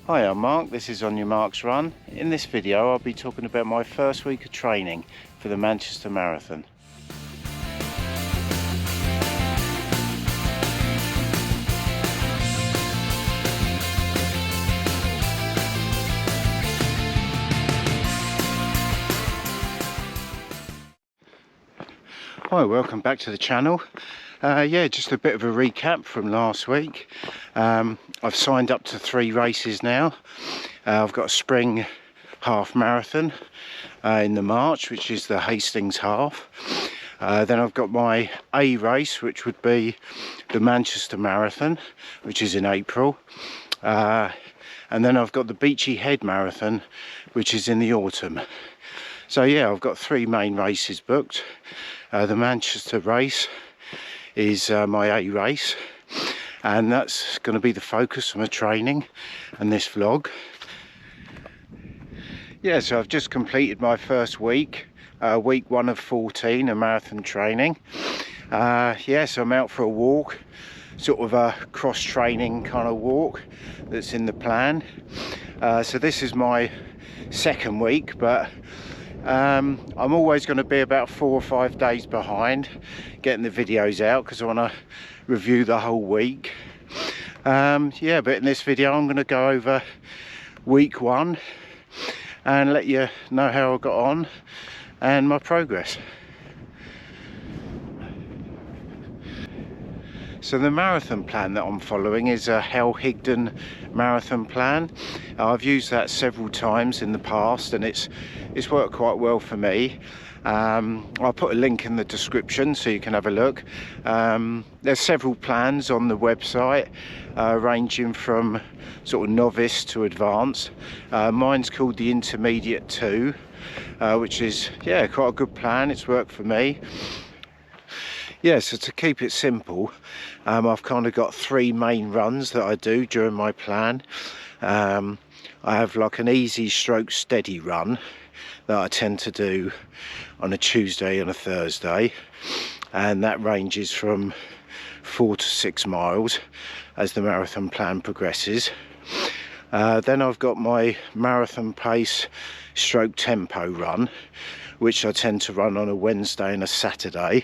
Hi, I'm Mark. This is On Your Marks Run. In this video I'll be talking about my first week of training for the Manchester Marathon. Hi, welcome back to the channel. Just a bit of a recap from last week. I've signed up to 3 races now. I've got a spring half marathon in the March, which is the Hastings half. Then I've got my A race, which would be the Manchester Marathon, which is in April. And then I've got the Beachy Head Marathon, which is in the autumn. So yeah, I've got 3 main races booked. The Manchester race is my A race, and that's going to be the focus of my training and this vlog. Yeah, so I've just completed my first week, week 1 of 14 of marathon training. So I'm out for a walk, sort of a cross-training kind of walk that's in the plan. So this is my second week, but I'm always going to be about 4 or 5 days behind getting the videos out because I want to review the whole week. But in this video I'm going to go over week 1 and let you know how I got on and my progress. So the marathon plan that I'm following is a Hell Higdon marathon plan. I've used that several times in the past and it's worked quite well for me. I'll put a link in the description so you can have a look. There's several plans on the website ranging from sort of novice to advanced. Mine's called the Intermediate 2, which is quite a good plan. It's worked for me. Yeah, so to keep it simple, I've kind of got 3 main runs that I do during my plan. I have like an easy stroke steady run that I tend to do on a Tuesday and a Thursday, and that ranges from 4 to 6 miles as the marathon plan progresses. Then I've got my marathon pace stroke tempo run, which I tend to run on a Wednesday and a Saturday.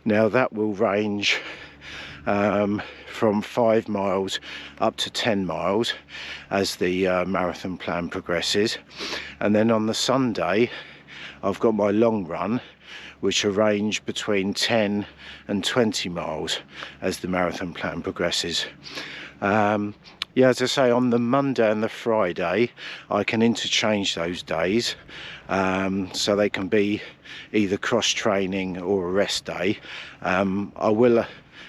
Now that will range from 5 miles up to 10 miles as the marathon plan progresses. And then on the Sunday I've got my long run, which will range between 10 and 20 miles as the marathon plan progresses. As I say, on the Monday and the Friday I can interchange those days, so they can be either cross training or a rest day. I will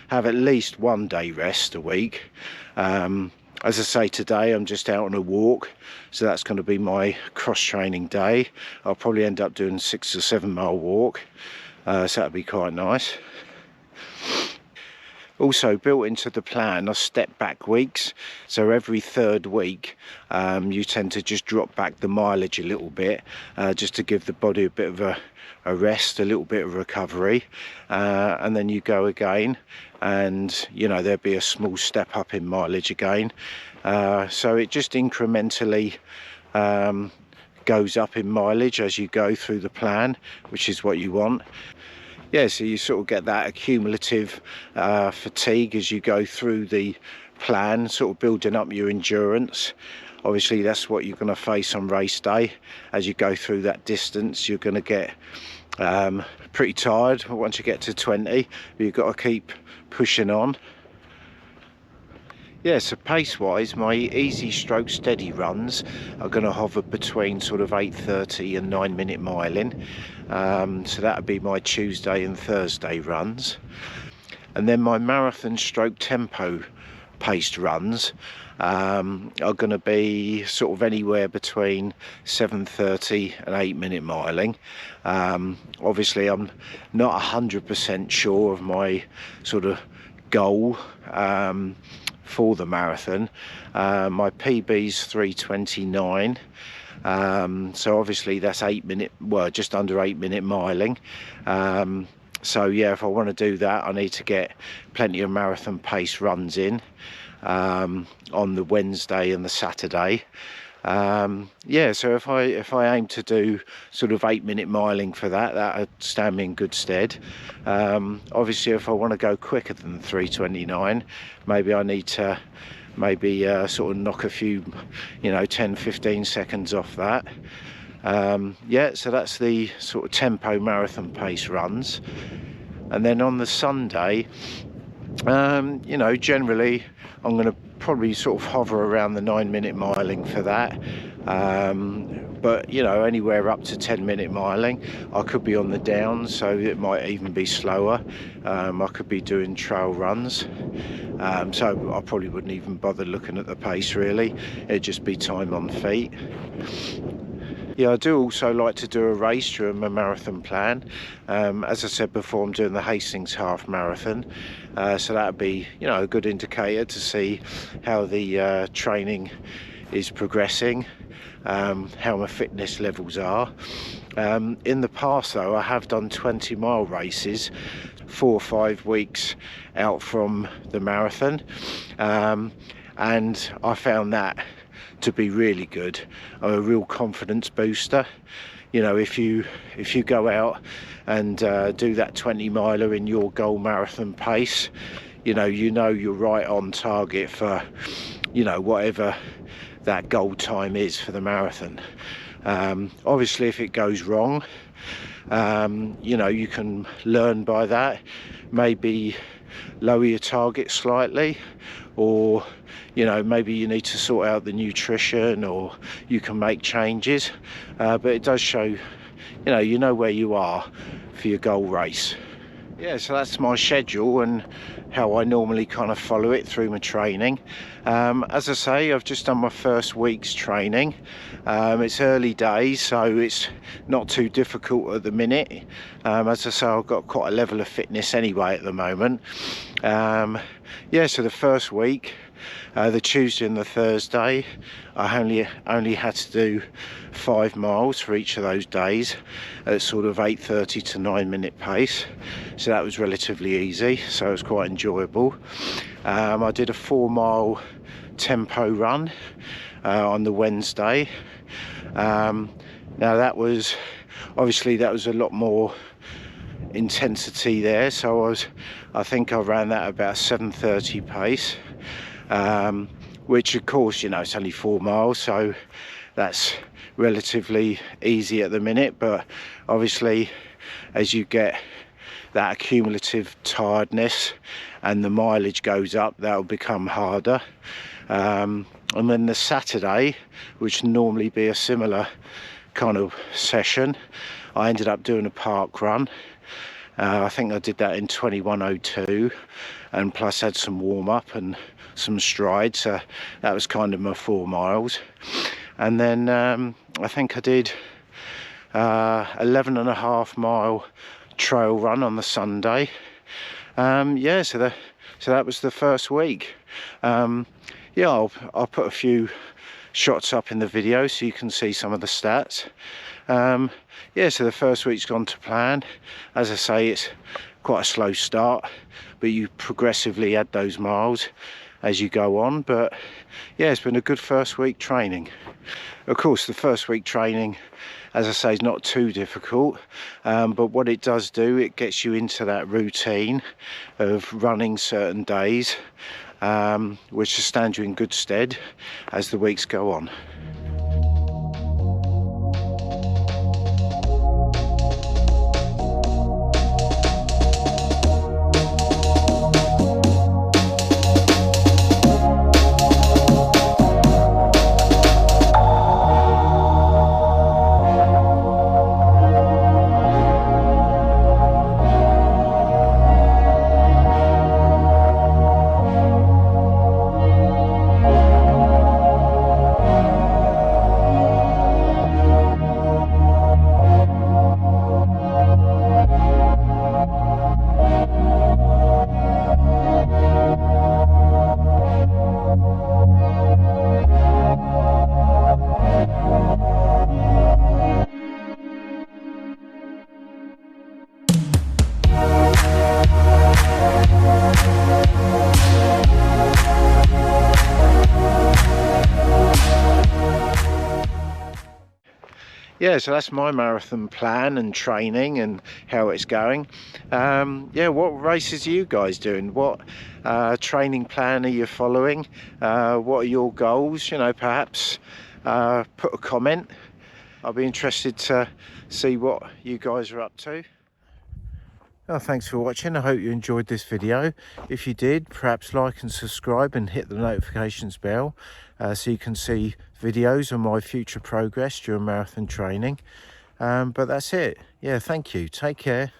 have at least 1 day rest a week. As I say, today I'm just out on a walk, so that's going to be my cross training day. I'll probably end up doing a 6 or 7 mile walk, so that'll be quite nice. Also built into the plan are step back weeks, so every 3rd week you tend to just drop back the mileage a little bit, just to give the body a bit of a rest, a little bit of recovery, and then you go again, and there'll be a small step up in mileage again, so it just incrementally goes up in mileage as you go through the plan, which is what you want. So you sort of get that accumulative fatigue as you go through the plan, sort of building up your endurance. Obviously that's what you're going to face on race day. As you go through that distance you're going to get pretty tired once you get to 20, but you've got to keep pushing on. So pace wise, my easy stroke steady runs are going to hover between sort of 8:30 and 9-minute miling. So that would be my Tuesday and Thursday runs. And then my marathon stroke tempo paced runs are going to be sort of anywhere between 7:30 and 8-minute miling. Obviously I'm not 100% sure of my sort of goal for the marathon. My PB's 3:29, so obviously that's 8-minute, well, just under 8-minute miling. So if I want to do that I need to get plenty of marathon pace runs in. on the Wednesday and the Saturday. Yeah, so if I aim to do sort of 8-minute miling for that would stand me in good stead. Obviously, if I want to go quicker than 3:29, maybe I need to sort of knock a few, 10-15 seconds off that. Yeah, so that's the sort of tempo marathon pace runs. And then on the Sunday, generally I'm going to probably sort of hover around the 9-minute miling for that. But anywhere up to 10-minute miling. I could be on the downs, so it might even be slower. I could be doing trail runs, so I probably wouldn't even bother looking at the pace really. It'd just be time on feet. Yeah, I do also like to do a race during my marathon plan. As I said before, I'm doing the Hastings Half Marathon, so that would be a good indicator to see how the training is progressing, how my fitness levels are. In the past though, I have done 20-mile races 4 or 5 weeks out from the marathon, and I found that to be really good, a real confidence booster. If you go out and do that 20-miler in your goal marathon pace, you're right on target for whatever that goal time is for the marathon. Obviously, if it goes wrong, you can learn by that, maybe lower your target slightly, or maybe you need to sort out the nutrition, or you can make changes, but it does show you know where you are for your goal race. Yeah, so that's my schedule and how I normally kind of follow it through my training. As I say, I've just done my first week's training. It's early days, so it's not too difficult at the minute. As I say, I've got quite a level of fitness anyway at the moment. Yeah, so the first week, the Tuesday and the Thursday, I only had to do 5 miles for each of those days at sort of 8:30 to 9-minute pace, so that was relatively easy, so it was quite enjoyable. I did a 4-mile tempo run on the Wednesday. Now that was a lot more intensity there, so I think I ran that about 7:30 pace, which of course it's only 4 miles, so that's relatively easy at the minute, but obviously as you get that accumulative tiredness and the mileage goes up, that'll become harder. And then the Saturday, which normally be a similar kind of session, I ended up doing a park run. I think I did that in 21:02, and plus had some warm-up and some strides, so that was kind of my 4 miles. And then I think I did 11.5-mile trail run on the Sunday. Yeah, so that was the first week. Yeah, I'll put a few shots up in the video so you can see some of the stats. Yeah, so the first week's gone to plan. As I say, it's quite a slow start, but you progressively add those miles as you go on. But yeah, it's been a good first week training. Of course, the first week training, as I say, is not too difficult, but what it does do, it gets you into that routine of running certain days, which will stand you in good stead as the weeks go on. Yeah, so that's my marathon plan and training and how it's going. Yeah, what races are you guys doing? What training plan are you following? What are your goals? You know, perhaps put a comment. I'll be interested to see what you guys are up to. Oh, thanks for watching. I hope you enjoyed this video. If you did, perhaps like and subscribe and hit the notifications bell so you can see videos on my future progress during marathon training. But that's it. Yeah, thank you. Take care.